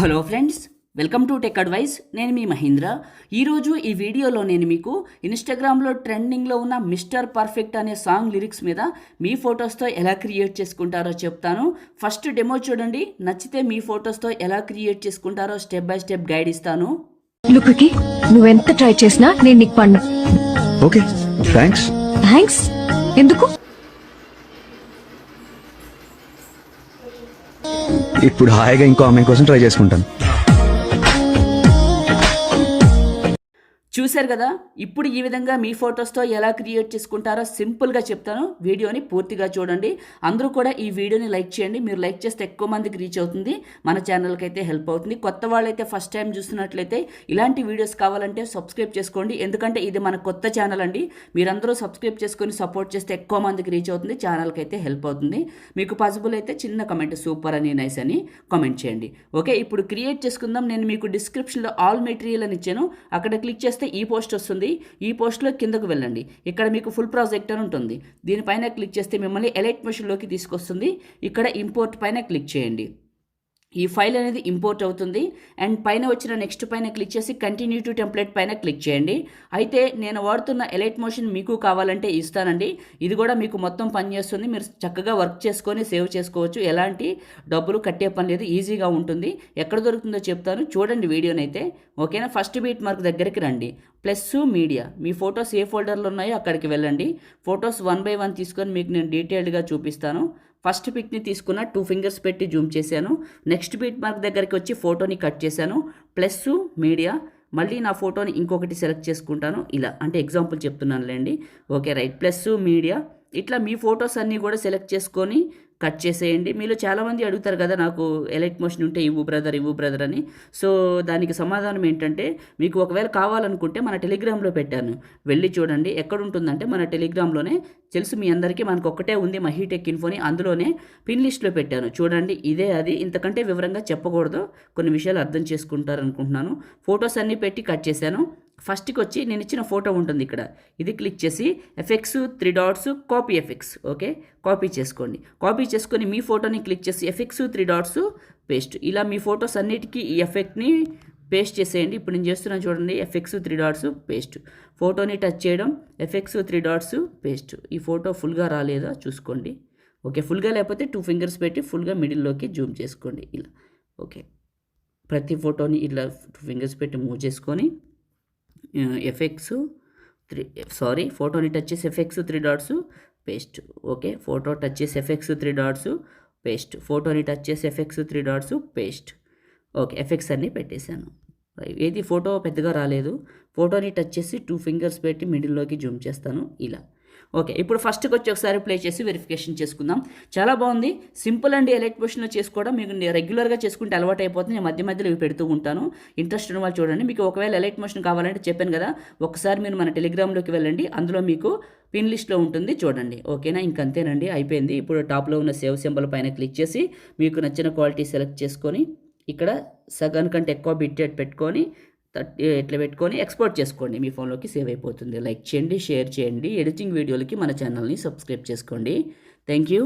Hello friends, welcome to tech advice. నేను మీ మహేంద్ర. ఈరోజు ఈ వీడియోలో నేను మీకు ఇన్స్టాగ్రామ్లో ట్రెండింగ్లో ఉన్న మిస్టర్ పర్ఫెక్ట్ అనే సాంగ్ లిరిక్స్ మీద మీ ఫొటోస్తో ఎలా క్రియేట్ చేసుకుంటారో చెప్తాను. ఫస్ట్ డెమో చూడండి, నచ్చితే మీ ఫొటోస్తో ఎలా క్రియేట్ చేసుకుంటారో స్టెప్ బై స్టెప్ గైడ్ ఇస్తాను. లుక్కి నువ్వెంత ట్రై చేసినా నేను నీకు పన్ను. Okay, thanks. థ్యాంక్స్ ఎందుకు? ఇప్పుడు హాయిగా ఇంకో అమ్మాయి కోసం ట్రై చేసుకుంటాను. చూశారు కదా, ఇప్పుడు ఈ విధంగా మీ ఫొటోస్తో ఎలా క్రియేట్ చేసుకుంటారో సింపుల్గా చెప్తాను. వీడియోని పూర్తిగా చూడండి. అందరూ కూడా ఈ వీడియోని లైక్ చేయండి. మీరు లైక్ చేస్తే ఎక్కువ మందికి రీచ్ అవుతుంది, మన ఛానల్కి అయితే హెల్ప్ అవుతుంది. కొత్త వాళ్ళైతే ఫస్ట్ టైం చూస్తున్నట్లయితే ఇలాంటి వీడియోస్ కావాలంటే సబ్స్క్రైబ్ చేసుకోండి. ఎందుకంటే ఇది మన కొత్త ఛానల్ అండి. మీరందరూ సబ్స్క్రైబ్ చేసుకొని సపోర్ట్ చేస్తే ఎక్కువ మందికి రీచ్ అవుతుంది, ఛానల్కి అయితే హెల్ప్ అవుతుంది. మీకు పాసిబుల్ అయితే చిన్న కమెంట్ సూపర్ అని నైస్ అని కామెంట్ చేయండి. ఓకే, ఇప్పుడు క్రియేట్ చేసుకుందాం. నేను మీకు డిస్క్రిప్షన్లో ఆల్ మెటీరియల్ అని ఇచ్చాను. అక్కడ క్లిక్ చేస్తే ఈ పోస్ట్ వస్తుంది. ఈ పోస్ట్లో కిందకు వెళ్ళండి. ఇక్కడ మీకు ఫుల్ ప్రాజెక్ట్ అని ఉంటుంది. దీనిపైన క్లిక్ చేస్తే మిమ్మల్ని ఎలైట్ మెషిన్లోకి తీసుకొస్తుంది. ఇక్కడ ఇంపోర్ట్ పైన క్లిక్ చేయండి. ఈ ఫైల్ అనేది ఇంపోర్ట్ అవుతుంది. అండ్ పైన వచ్చిన నెక్స్ట్ పైన క్లిక్ చేసి కంటిన్యూ టు టెంప్లెట్ పైన క్లిక్ చేయండి. అయితే నేను వాడుతున్న ఎలైట్ మోషన్ మీకు కావాలంటే ఇస్తానండి. ఇది కూడా మీకు మొత్తం పనిచేస్తుంది. మీరు చక్కగా వర్క్ చేసుకొని సేవ్ చేసుకోవచ్చు. ఎలాంటి డబ్బులు కట్టే పని లేదు, ఈజీగా ఉంటుంది. ఎక్కడ దొరుకుతుందో చెప్తాను, చూడండి వీడియోనైతే. ఓకేనా, ఫస్ట్ బీట్ మార్క్ దగ్గరికి రండి. ప్లస్ మీడియా, మీ ఫొటోస్ ఏ ఫోల్డర్లో ఉన్నాయో అక్కడికి వెళ్ళండి. ఫొటోస్ 1 by 1 తీసుకొని మీకు నేను డీటెయిల్డ్గా చూపిస్తాను. ఫస్ట్ పిక్ని తీసుకున్న 2 fingers పెట్టి జూమ్ చేశాను. నెక్స్ట్ బీట్ మార్క్ దగ్గరికి వచ్చి ఫోటోని కట్ చేశాను. ప్లస్ మీడియా, మళ్ళీ నా ఫోటోని ఇంకొకటి సెలెక్ట్ చేసుకుంటాను. ఇలా అంటే ఎగ్జాంపుల్ చెప్తున్నానులేండి. Okay right, plus media. ఇట్లా మీ ఫొటోస్ అన్నీ కూడా సెలెక్ట్ చేసుకొని కట్ చేసేయండి. మీలో చాలామంది అడుగుతారు కదా, నాకు ఎలైట్ మోషన్ ఉంటే ఇవ్వు బ్రదర్ అని. సో దానికి సమాధానం ఏంటంటే, మీకు ఒకవేళ కావాలనుకుంటే మన టెలిగ్రామ్లో పెట్టాను, వెళ్ళి చూడండి. ఎక్కడ ఉంటుందంటే మన టెలిగ్రామ్లోనే, తెలుసు మీ అందరికీ, మనకు ఒక్కటే ఉంది మహీటెక్ ఇన్ఫోని, అందులోనే పిన్ లిస్ట్లో పెట్టాను చూడండి. ఇదే అది, ఇంతకంటే వివరంగా చెప్పకూడదు, కొన్ని విషయాలు అర్థం చేసుకుంటారు అనుకుంటున్నాను. ఫొటోస్ అన్నీ పెట్టి కట్ చేశాను. ఫస్ట్కి వచ్చి నేను ఇచ్చిన ఫోటో ఉంటుంది ఇక్కడ, ఇది క్లిక్ చేసి effects 3 dots copy effects. Okay, copy చేసుకోండి. కాపీ చేసుకొని మీ ఫోటోని క్లిక్ చేసి ఎఫెక్ట్స్ 3 dots పేస్ట్. ఇలా మీ ఫొటోస్ అన్నిటికీ ఈ ఎఫెక్ట్ని పేస్ట్ చేసేయండి. ఇప్పుడు నేను చేస్తున్నాను చూడండి, ఎఫెక్ట్స్ 3 dots పేస్ట్. ఫోటోని టచ్ చేయడం, ఎఫెక్ట్స్ 3 dots పేస్ట్. ఈ ఫోటో ఫుల్గా రాలేదా చూసుకోండి. ఓకే, ఫుల్గా లేకపోతే 2 fingers పెట్టి ఫుల్గా మిడిల్లోకి జూమ్ చేసుకోండి ఇలా. ఓకే, ప్రతి ఫోటోని ఇలా 2 fingers పెట్టి మూవ్ చేసుకొని ఎఫెక్ట్స్ ఫోటోని టచ్ చేసి effects 3 dots paste. Okay, photo touch చేసి ఎఫెక్ట్స్ 3 dots పేస్ట్. ఫోటోని టచ్ చేసి effects 3 dots paste. Okay, effects అన్నీ పెట్టేశాను. ఏది ఫోటో పెద్దగా రాలేదు. ఫోటోని టచ్ చేసి 2 fingers పెట్టి మిడిల్లోకి జూమ్ చేస్తాను ఇలా. ఓకే, ఇప్పుడు ఫస్ట్కి వచ్చి ఒకసారి ప్లే చేసి వెరిఫికేషన్ చేసుకుందాం. చాలా బాగుంది, సింపుల్ అండి. ఎలైట్ మోషన్లో చేసుకోవడం మీకు రెగ్యులర్గా చేసుకుంటే అలవాటు అయిపోతుంది. నేను మధ్య మధ్యలో ఇవి పెడుతూ ఉంటాను. ఇంట్రెస్ట్ ఉన్న వాళ్ళు చూడండి. మీకు ఒకవేళ ఎలైట్ మోషన్ కావాలంటే చెప్పాను కదా, ఒకసారి మీరు మన టెలిగ్రామ్లోకి వెళ్ళండి, అందులో మీకు పిన్ లిస్ట్లో ఉంటుంది చూడండి. ఓకేనా, ఇంకంతేనండి, అయిపోయింది. ఇప్పుడు టాప్లో ఉన్న సేవ్ సింబల్ పైన క్లిక్ చేసి మీకు నచ్చిన క్వాలిటీ సెలెక్ట్ చేసుకొని ఇక్కడ సగం కంటే ఎక్కువ బిట్ రేట్ పెట్టుకొని ఇట్లా పెట్టుకొని ఎక్స్పోర్ట్ చేసుకోండి. మీ ఫోన్లోకి సేవ్ అయిపోతుంది. లైక్ చేయండి, షేర్ చేయండి. ఎడిటింగ్ వీడియోలకి మన ఛానల్ని సబ్స్క్రైబ్ చేసుకోండి. Thank you.